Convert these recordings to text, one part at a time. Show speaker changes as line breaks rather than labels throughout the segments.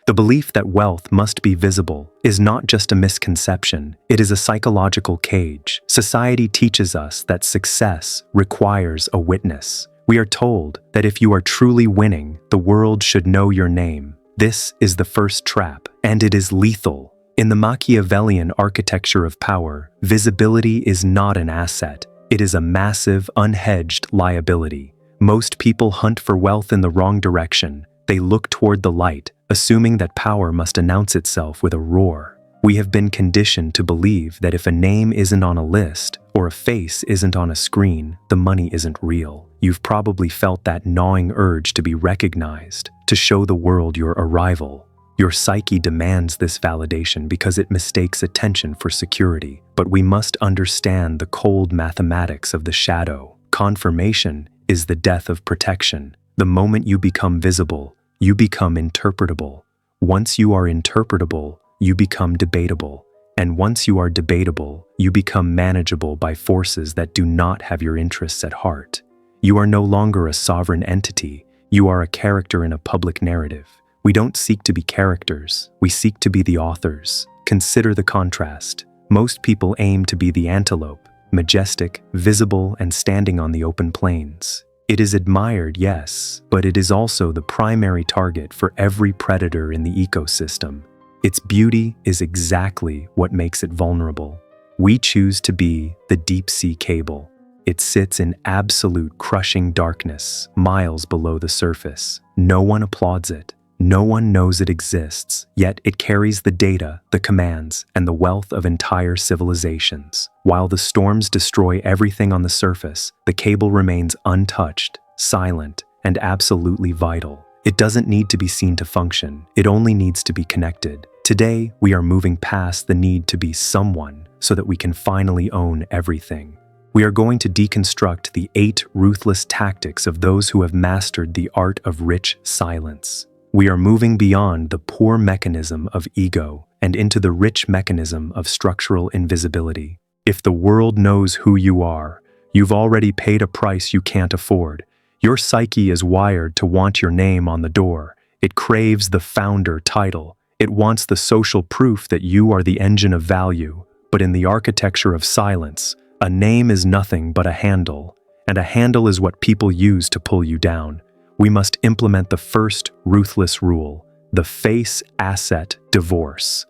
The belief that wealth must be visible is not just a misconception, it is a psychological cage. Society teaches us that success requires a witness. We are told that if you are truly winning, the world should know your name. This is the first trap, and it is lethal. In the Machiavellian architecture of power, visibility is not an asset. It is a massive, unhedged liability. Most people hunt for wealth in the wrong direction. They look toward the light, assuming that power must announce itself with a roar. We have been conditioned to believe that if a name isn't on a list or a face isn't on a screen, the money isn't real. You've probably felt that gnawing urge to be recognized, to show the world your arrival. Your psyche demands this validation because it mistakes attention for security. But we must understand the cold mathematics of the shadow. Confirmation is the death of protection. The moment you become visible, you become interpretable. Once you are interpretable, you become debatable. And once you are debatable, you become manageable by forces that do not have your interests at heart. You are no longer a sovereign entity. You are a character in a public narrative. We don't seek to be characters. We seek to be the authors. Consider the contrast. Most people aim to be the antelope, majestic, visible, and standing on the open plains. It is admired, yes, but it is also the primary target for every predator in the ecosystem. Its beauty is exactly what makes it vulnerable. We choose to be the deep-sea cable. It sits in absolute crushing darkness, miles below the surface. No one applauds it. No one knows it exists, yet it carries the data, the commands, and the wealth of entire civilizations. While the storms destroy everything on the surface, the cable remains untouched, silent, and absolutely vital. It doesn't need to be seen to function, it only needs to be connected. Today, we are moving past the need to be someone so that we can finally own everything. We are going to deconstruct the 8 ruthless tactics of those who have mastered the art of rich silence. We are moving beyond the poor mechanism of ego and into the rich mechanism of structural invisibility. If the world knows who you are, you've already paid a price you can't afford. Your psyche is wired to want your name on the door. It craves the founder title. It wants the social proof that you are the engine of value. But in the architecture of silence, a name is nothing but a handle, and a handle is what people use to pull you down. We must implement the first ruthless rule, the face asset divorce.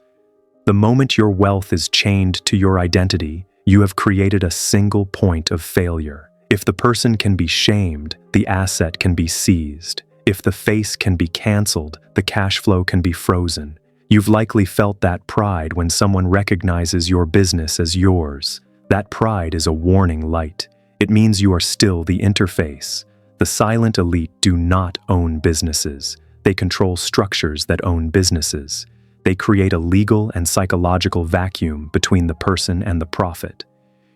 The moment your wealth is chained to your identity, you have created a single point of failure. If the person can be shamed, the asset can be seized. If the face can be canceled, the cash flow can be frozen. You've likely felt that pride when someone recognizes your business as yours. That pride is a warning light. It means you are still the interface. The silent elite do not own businesses. They control structures that own businesses. They create a legal and psychological vacuum between the person and the profit.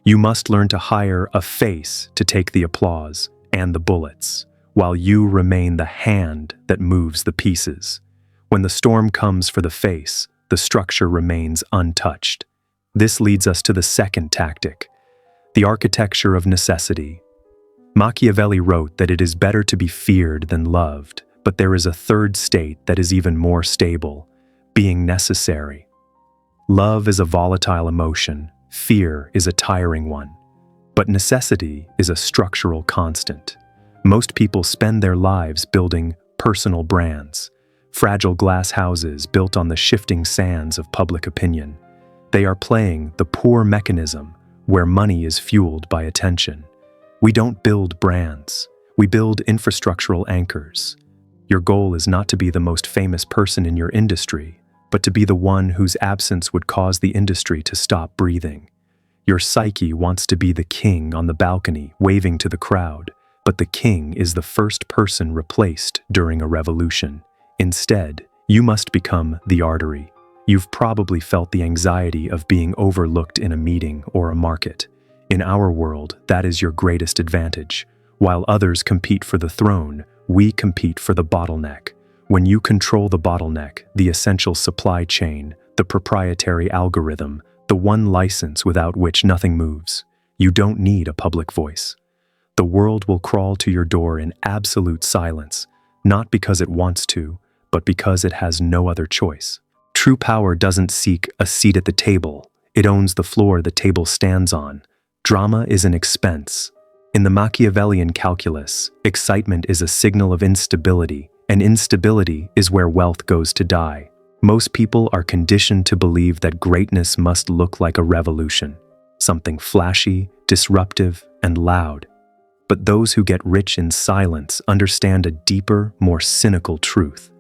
You must learn to hire a face to take the applause and the bullets, while you remain the hand that moves the pieces. When the storm comes for the face, the structure remains untouched. This leads us to the second tactic, the architecture of necessity. Machiavelli wrote that it is better to be feared than loved, but there is a third state that is even more stable, being necessary. Love is a volatile emotion, fear is a tiring one, but necessity is a structural constant. Most people spend their lives building personal brands, fragile glass houses built on the shifting sands of public opinion. They are playing the poor mechanism where money is fueled by attention. We don't build brands, we build infrastructural anchors. Your goal is not to be the most famous person in your industry, but to be the one whose absence would cause the industry to stop breathing. Your psyche wants to be the king on the balcony, waving to the crowd, but the king is the first person replaced during a revolution. Instead, you must become the artery. You've probably felt the anxiety of being overlooked in a meeting or a market. In our world, that is your greatest advantage. While others compete for the throne, we compete for the bottleneck. When you control the bottleneck, the essential supply chain, the proprietary algorithm, the one license without which nothing moves, you don't need a public voice. The world will crawl to your door in absolute silence, not because it wants to, but because it has no other choice. True power doesn't seek a seat at the table. It owns the floor the table stands on. Drama is an expense. In the Machiavellian calculus, excitement is a signal of instability, and instability is where wealth goes to die. Most people are conditioned to believe that greatness must look like a revolution, something flashy, disruptive, and loud. But those who get rich in silence understand a deeper, more cynical truth.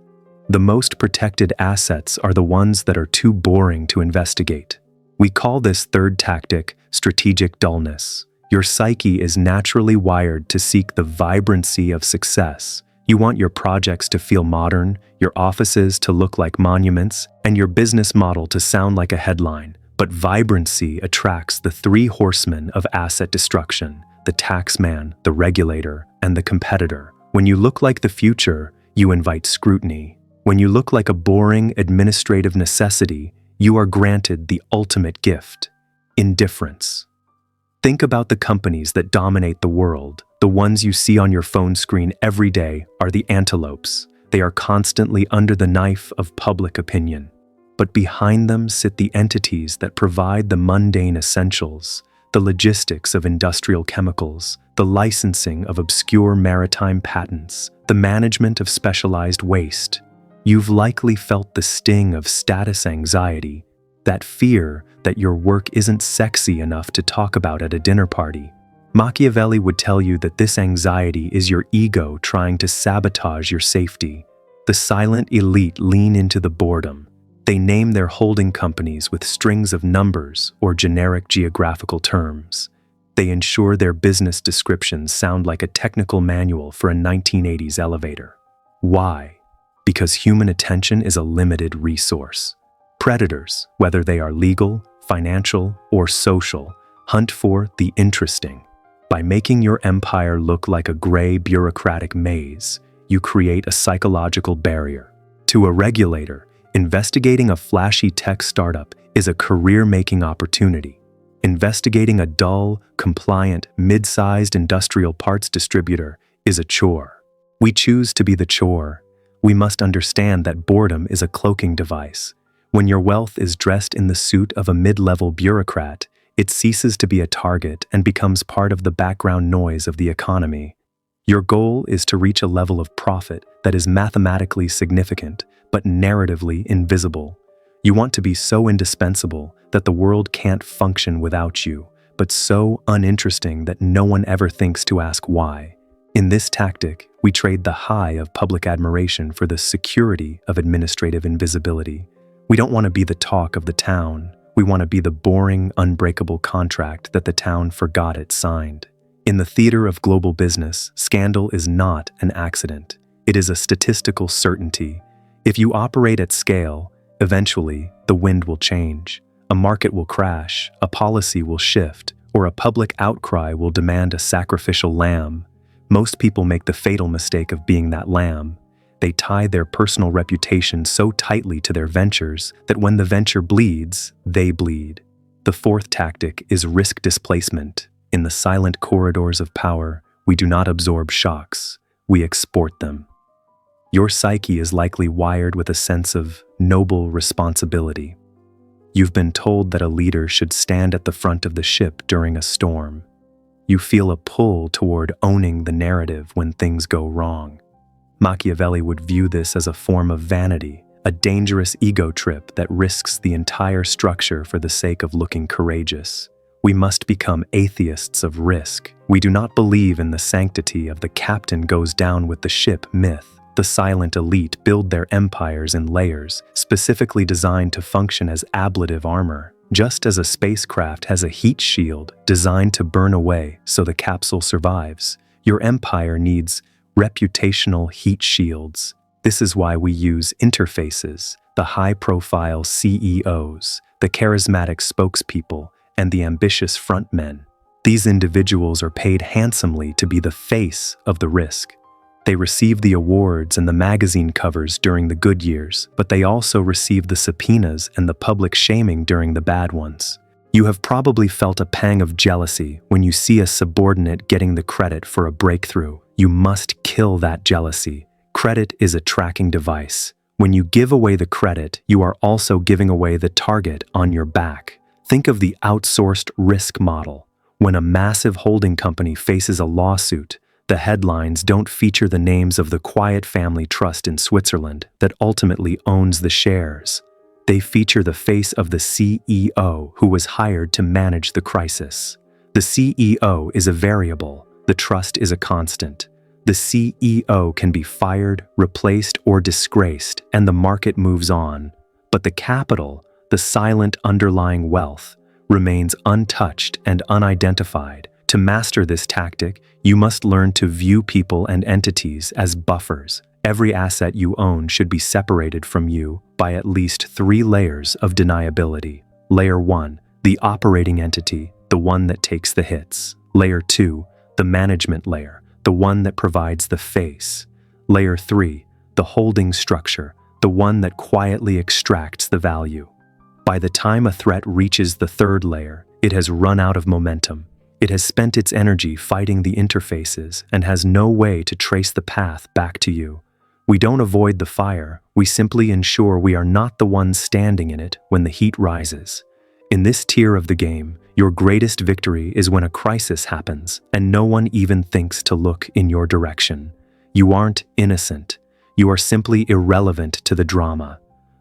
The most protected assets are the ones that are too boring to investigate. We call this third tactic strategic dullness. Your psyche is naturally wired to seek the vibrancy of success. You want your projects to feel modern, your offices to look like monuments, and your business model to sound like a headline. But vibrancy attracts the three horsemen of asset destruction: the taxman, the regulator, and the competitor. When you look like the future, you invite scrutiny. When you look like a boring administrative necessity, you are granted the ultimate gift: indifference. Think about the companies that dominate the world. The ones you see on your phone screen every day are the antelopes. They are constantly under the knife of public opinion. But behind them sit the entities that provide the mundane essentials, the logistics of industrial chemicals, the licensing of obscure maritime patents, the management of specialized waste. You've likely felt the sting of status anxiety, that fear that your work isn't sexy enough to talk about at a dinner party. Machiavelli would tell you that this anxiety is your ego trying to sabotage your safety. The silent elite lean into the boredom. They name their holding companies with strings of numbers or generic geographical terms. They ensure their business descriptions sound like a technical manual for a 1980s elevator. Why? Because human attention is a limited resource. Predators, whether they are legal, financial, or social, hunt for the interesting. By making your empire look like a gray bureaucratic maze, you create a psychological barrier. To a regulator, investigating a flashy tech startup is a career-making opportunity. Investigating a dull, compliant, mid-sized industrial parts distributor is a chore. We choose to be the chore. We must understand that boredom is a cloaking device. When your wealth is dressed in the suit of a mid-level bureaucrat, it ceases to be a target and becomes part of the background noise of the economy. Your goal is to reach a level of profit that is mathematically significant, but narratively invisible. You want to be so indispensable that the world can't function without you, but so uninteresting that no one ever thinks to ask why. In this tactic, we trade the high of public admiration for the security of administrative invisibility. We don't want to be the talk of the town. We want to be the boring, unbreakable contract that the town forgot it signed. In the theater of global business, scandal is not an accident. It is a statistical certainty. If you operate at scale, eventually the wind will change. A market will crash, a policy will shift, or a public outcry will demand a sacrificial lamb. Most people make the fatal mistake of being that lamb. They tie their personal reputation so tightly to their ventures that when the venture bleeds, they bleed. The fourth tactic is risk displacement. In the silent corridors of power, we do not absorb shocks, we export them. Your psyche is likely wired with a sense of noble responsibility. You've been told that a leader should stand at the front of the ship during a storm. You feel a pull toward owning the narrative when things go wrong. Machiavelli would view this as a form of vanity, a dangerous ego trip that risks the entire structure for the sake of looking courageous. We must become atheists of risk. We do not believe in the sanctity of the captain goes down with the ship myth. The silent elite build their empires in layers, specifically designed to function as ablative armor. Just as a spacecraft has a heat shield designed to burn away so the capsule survives, your empire needs reputational heat shields. This is why we use interfaces, the high-profile CEOs, the charismatic spokespeople, and the ambitious frontmen. These individuals are paid handsomely to be the face of the risk. They receive the awards and the magazine covers during the good years, but they also receive the subpoenas and the public shaming during the bad ones. You have probably felt a pang of jealousy when you see a subordinate getting the credit for a breakthrough. You must kill that jealousy. Credit is a tracking device. When you give away the credit, you are also giving away the target on your back. Think of the outsourced risk model. When a massive holding company faces a lawsuit, the headlines don't feature the names of the quiet family trust in Switzerland that ultimately owns the shares. They feature the face of the CEO who was hired to manage the crisis. The CEO is a variable, the trust is a constant. The CEO can be fired, replaced, or disgraced, and the market moves on. But the capital, the silent underlying wealth, remains untouched and unidentified. To master this tactic, you must learn to view people and entities as buffers. Every asset you own should be separated from you by at least 3 layers of deniability. Layer 1, the operating entity, the one that takes the hits. Layer 2, the management layer, the one that provides the face. Layer 3, the holding structure, the one that quietly extracts the value. By the time a threat reaches the 3rd layer, it has run out of momentum. It has spent its energy fighting the interfaces and has no way to trace the path back to you. We don't avoid the fire, we simply ensure we are not the ones standing in it when the heat rises. In this tier of the game, your greatest victory is when a crisis happens and no one even thinks to look in your direction. You aren't innocent. You are simply irrelevant to the drama.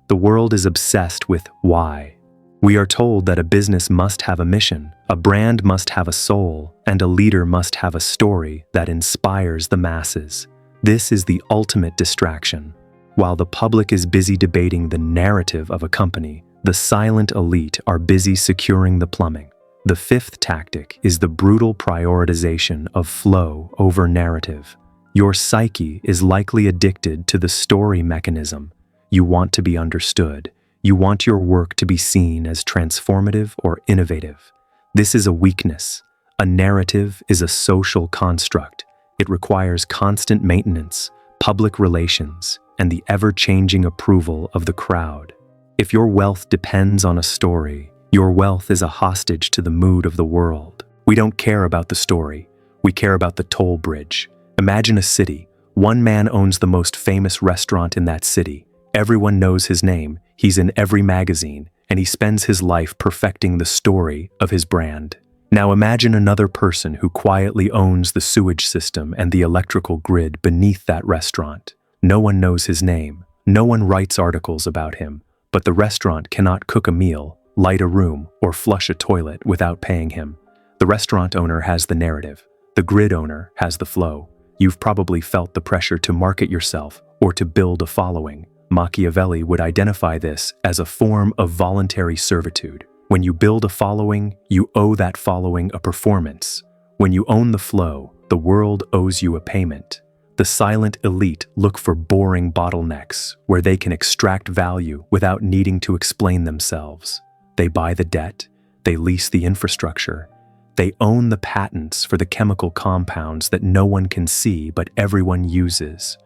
The world is obsessed with why. We are told that a business must have a mission, a brand must have a soul, and a leader must have a story that inspires the masses. This is the ultimate distraction. While the public is busy debating the narrative of a company, the silent elite are busy securing the plumbing. The 5th tactic is the brutal prioritization of flow over narrative. Your psyche is likely addicted to the story mechanism. You want to be understood. You want your work to be seen as transformative or innovative. This is a weakness. A narrative is a social construct. It requires constant maintenance, public relations, and the ever-changing approval of the crowd. If your wealth depends on a story, your wealth is a hostage to the mood of the world. We don't care about the story. We care about the toll bridge. Imagine a city. One man owns the most famous restaurant in that city. Everyone knows his name, he's in every magazine, and he spends his life perfecting the story of his brand. Now imagine another person who quietly owns the sewage system and the electrical grid beneath that restaurant. No one knows his name, no one writes articles about him, but the restaurant cannot cook a meal, light a room, or flush a toilet without paying him. The restaurant owner has the narrative, the grid owner has the flow. You've probably felt the pressure to market yourself or to build a following. Machiavelli would identify this as a form of voluntary servitude. When you build a following, you owe that following a performance. When you own the flow, the world owes you a payment. The silent elite look for boring bottlenecks where they can extract value without needing to explain themselves. They buy the debt, they lease the infrastructure, they own the patents for the chemical compounds that no one can see but everyone uses.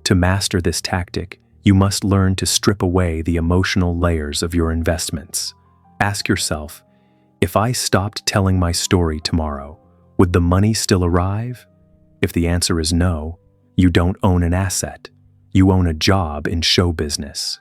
To master this tactic, you must learn to strip away the emotional layers of your investments. Ask yourself, if I stopped telling my story tomorrow, would the money still arrive? If the answer is no, you don't own an asset. You own a job in show business.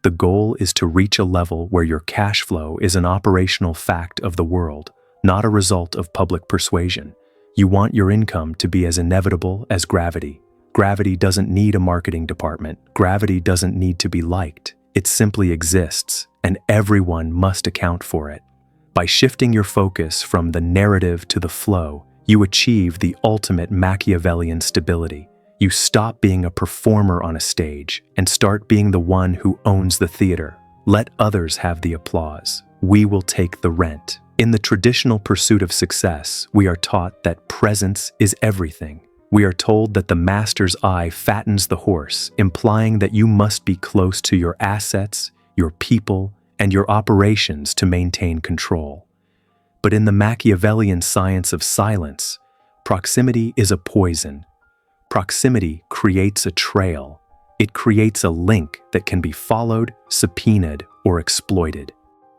The goal is to reach a level where your cash flow is an operational fact of the world, not a result of public persuasion. You want your income to be as inevitable as gravity. Gravity doesn't need a marketing department. Gravity doesn't need to be liked. It simply exists, and everyone must account for it. By shifting your focus from the narrative to the flow, you achieve the ultimate Machiavellian stability. You stop being a performer on a stage and start being the one who owns the theater. Let others have the applause. We will take the rent. In the traditional pursuit of success, we are taught that presence is everything. We are told that the master's eye fattens the horse, implying that you must be close to your assets, your people, and your operations to maintain control. But in the Machiavellian science of silence, proximity is a poison. Proximity creates a trail. It creates a link that can be followed, subpoenaed, or exploited.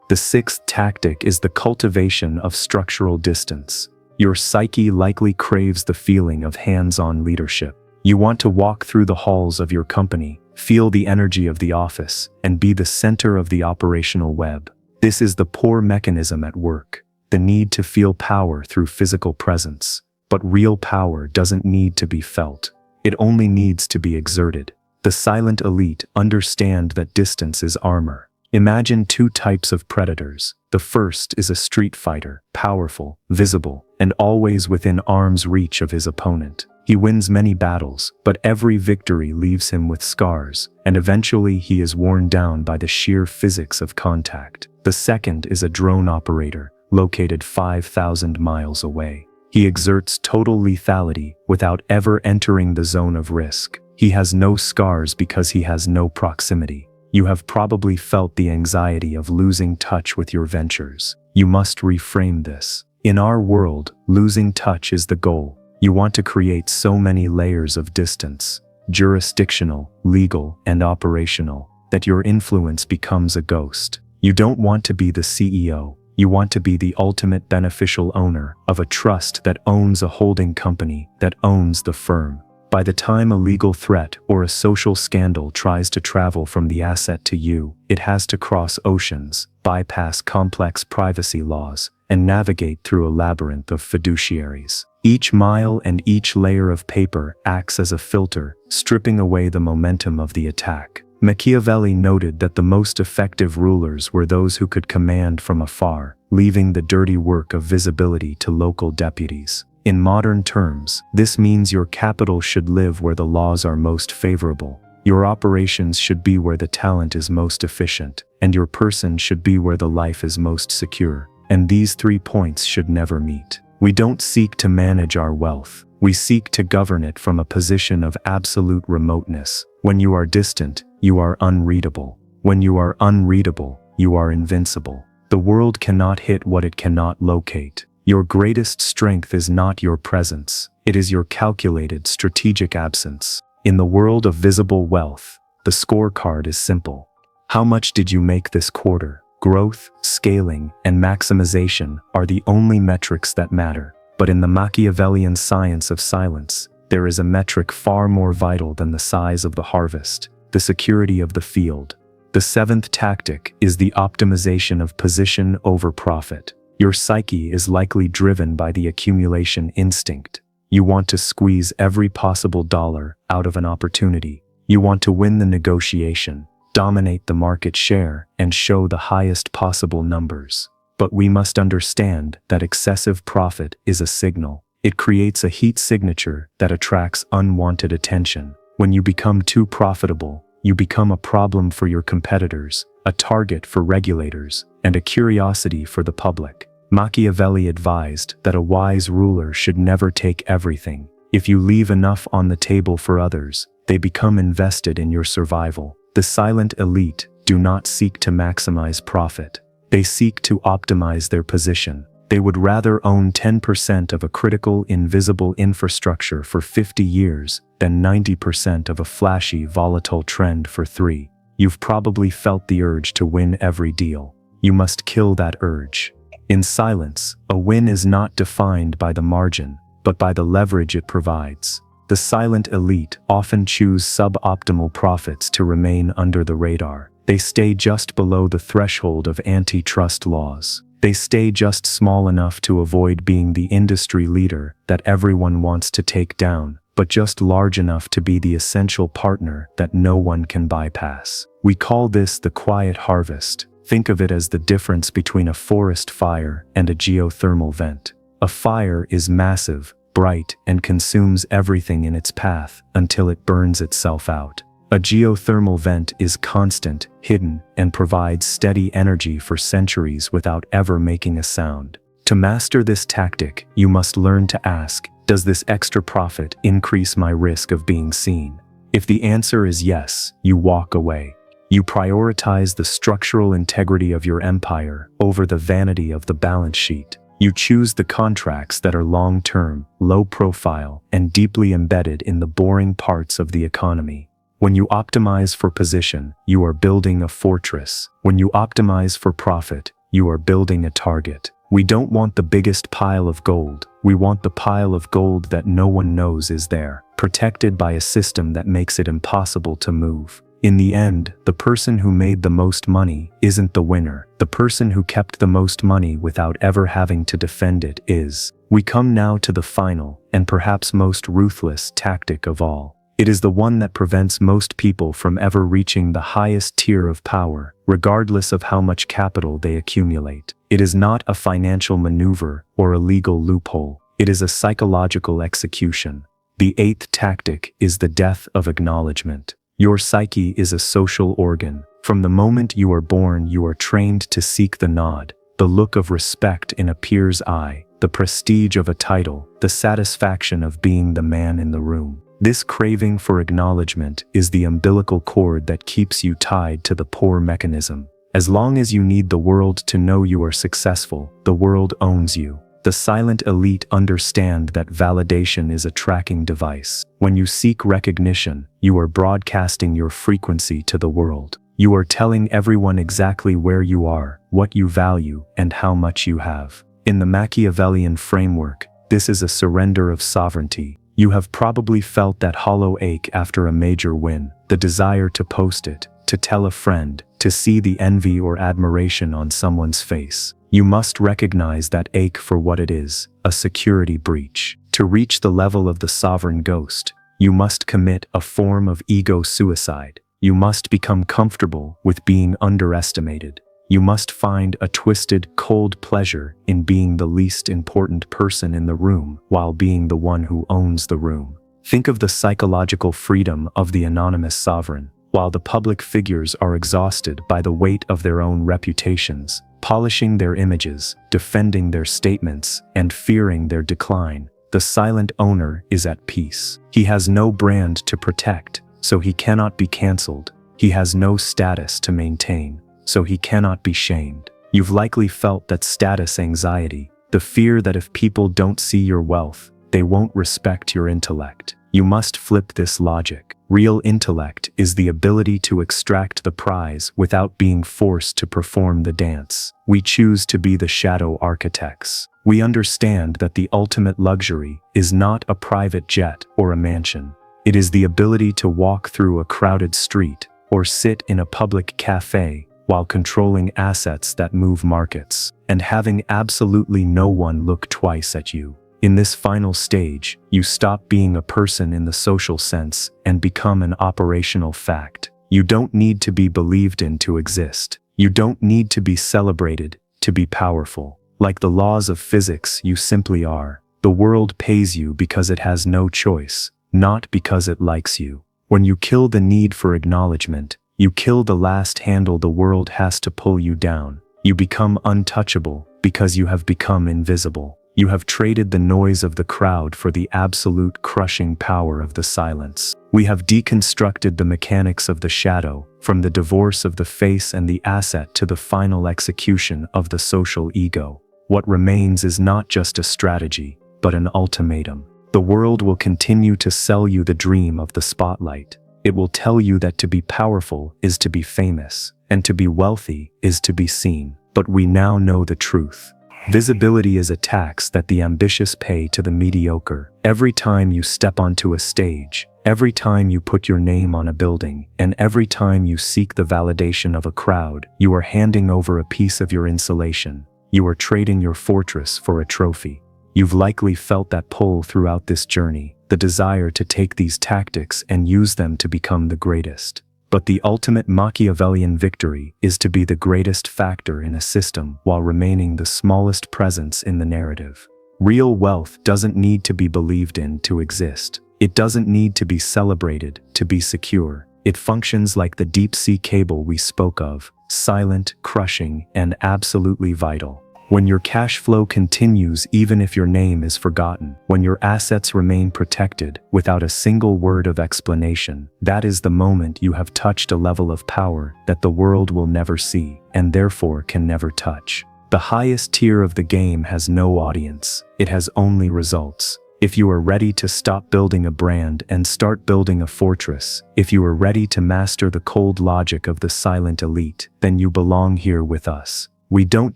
The 6th tactic is the cultivation of structural distance. Your psyche likely craves the feeling of hands-on leadership. You want to walk through the halls of your company, feel the energy of the office, and be the center of the operational web. This is the poor mechanism at work, the need to feel power through physical presence. But real power doesn't need to be felt. It only needs to be exerted. The silent elite understand that distance is armor. Imagine two types of predators. The first is a street fighter, powerful, visible, and always within arm's reach of his opponent. He wins many battles, but every victory leaves him with scars, and eventually he is worn down by the sheer physics of contact. The second is a drone operator, located 5,000 miles away. He exerts total lethality without ever entering the zone of risk. He has no scars because he has no proximity. You have probably felt the anxiety of losing touch with your ventures. You must reframe this. In our world, losing touch is the goal. You want to create so many layers of distance, jurisdictional, legal, and operational, that your influence becomes a ghost. You don't want to be the CEO. You want to be the ultimate beneficial owner of a trust that owns a holding company that owns the firm. By the time a legal threat or a social scandal tries to travel from the asset to you, it has to cross oceans, bypass complex privacy laws, and navigate through a labyrinth of fiduciaries. Each mile and each layer of paper acts as a filter, stripping away the momentum of the attack. Machiavelli noted that the most effective rulers were those who could command from afar, leaving the dirty work of visibility to local deputies. In modern terms, this means your capital should live where the laws are most favorable. Your operations should be where the talent is most efficient, and your person should be where the life is most secure. And these 3 points should never meet. We don't seek to manage our wealth. We seek to govern it from a position of absolute remoteness. When you are distant, you are unreadable. When you are unreadable, you are invincible. The world cannot hit what it cannot locate. Your greatest strength is not your presence. It is your calculated, strategic absence. In the world of visible wealth, the scorecard is simple. How much did you make this quarter? Growth, scaling, and maximization are the only metrics that matter. But in the Machiavellian science of silence, there is a metric far more vital than the size of the harvest, the security of the field. The seventh tactic is the optimization of position over profit. Your psyche is likely driven by the accumulation instinct. You want to squeeze every possible dollar out of an opportunity. You want to win the negotiation, dominate the market share, and show the highest possible numbers. But we must understand that excessive profit is a signal. It creates a heat signature that attracts unwanted attention. When you become too profitable, you become a problem for your competitors, a target for regulators, and a curiosity for the public. Machiavelli advised that a wise ruler should never take everything. If you leave enough on the table for others, they become invested in your survival. The silent elite do not seek to maximize profit. They seek to optimize their position. They would rather own 10% of a critical, invisible infrastructure for 50 years than 90% of a flashy, volatile trend for 3. You've probably felt the urge to win every deal. You must kill that urge. In silence, a win is not defined by the margin, but by the leverage it provides. The silent elite often choose suboptimal profits to remain under the radar. They stay just below the threshold of antitrust laws. They stay just small enough to avoid being the industry leader that everyone wants to take down, but just large enough to be the essential partner that no one can bypass. We call this the quiet harvest. Think of it as the difference between a forest fire and a geothermal vent. A fire is massive, bright, and consumes everything in its path until it burns itself out. A geothermal vent is constant, hidden, and provides steady energy for centuries without ever making a sound. To master this tactic, you must learn to ask, does this extra profit increase my risk of being seen? If the answer is yes, you walk away. You prioritize the structural integrity of your empire over the vanity of the balance sheet. You choose the contracts that are long-term, low-profile, and deeply embedded in the boring parts of the economy. When you optimize for position, you are building a fortress. When you optimize for profit, you are building a target. We don't want the biggest pile of gold. We want the pile of gold that no one knows is there, protected by a system that makes it impossible to move. In the end, the person who made the most money isn't the winner. The person who kept the most money without ever having to defend it is. We come now to the final, and perhaps most ruthless tactic of all. It is the one that prevents most people from ever reaching the highest tier of power, regardless of how much capital they accumulate. It is not a financial maneuver or a legal loophole. It is a psychological execution. The eighth tactic is the death of acknowledgement. Your psyche is a social organ. From the moment you are born, you are trained to seek the nod, the look of respect in a peer's eye, the prestige of a title, the satisfaction of being the man in the room. This craving for acknowledgement is the umbilical cord that keeps you tied to the poor mechanism. As long as you need the world to know you are successful, the world owns you. The silent elite understand that validation is a tracking device. When you seek recognition, you are broadcasting your frequency to the world. You are telling everyone exactly where you are, what you value, and how much you have. In the Machiavellian framework, this is a surrender of sovereignty. You have probably felt that hollow ache after a major win, the desire to post it, to tell a friend, to see the envy or admiration on someone's face. You must recognize that ache for what it is, a security breach. To reach the level of the sovereign ghost, you must commit a form of ego suicide. You must become comfortable with being underestimated. You must find a twisted, cold pleasure in being the least important person in the room while being the one who owns the room. Think of the psychological freedom of the anonymous sovereign. While the public figures are exhausted by the weight of their own reputations, polishing their images, defending their statements, and fearing their decline, the silent owner is at peace. He has no brand to protect, so he cannot be cancelled. He has no status to maintain, so he cannot be shamed. You've likely felt that status anxiety, the fear that if people don't see your wealth, they won't respect your intellect. You must flip this logic. Real intellect is the ability to extract the prize without being forced to perform the dance. We choose to be the shadow architects. We understand that the ultimate luxury is not a private jet or a mansion. It is the ability to walk through a crowded street or sit in a public cafe while controlling assets that move markets, and having absolutely no one look twice at you. In this final stage, you stop being a person in the social sense and become an operational fact. You don't need to be believed in to exist. You don't need to be celebrated to be powerful. Like the laws of physics, you simply are. The world pays you because it has no choice, not because it likes you. When you kill the need for acknowledgement, you kill the last handle the world has to pull you down. You become untouchable because you have become invisible. You have traded the noise of the crowd for the absolute crushing power of the silence. We have deconstructed the mechanics of the shadow, from the divorce of the face and the asset to the final execution of the social ego. What remains is not just a strategy, but an ultimatum. The world will continue to sell you the dream of the spotlight. It will tell you that to be powerful is to be famous, and to be wealthy is to be seen. But we now know the truth. Visibility is a tax that the ambitious pay to the mediocre. Every time you step onto a stage, every time you put your name on a building, and every time you seek the validation of a crowd, you are handing over a piece of your insulation. You are trading your fortress for a trophy. You've likely felt that pull throughout this journey, the desire to take these tactics and use them to become the greatest. But the ultimate Machiavellian victory is to be the greatest factor in a system while remaining the smallest presence in the narrative. Real wealth doesn't need to be believed in to exist. It doesn't need to be celebrated to be secure. It functions like the deep-sea cable we spoke of, silent, crushing, and absolutely vital. When your cash flow continues even if your name is forgotten, when your assets remain protected without a single word of explanation, that is the moment you have touched a level of power that the world will never see, and therefore can never touch. The highest tier of the game has no audience. It has only results. If you are ready to stop building a brand and start building a fortress, if you are ready to master the cold logic of the silent elite, then you belong here with us. We don't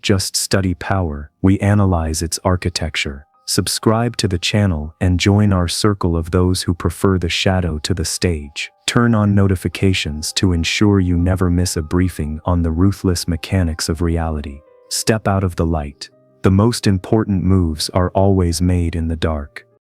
just study power, we analyze its architecture. Subscribe to the channel and join our circle of those who prefer the shadow to the stage. Turn on notifications to ensure you never miss a briefing on the ruthless mechanics of reality. Step out of the light. The most important moves are always made in the dark.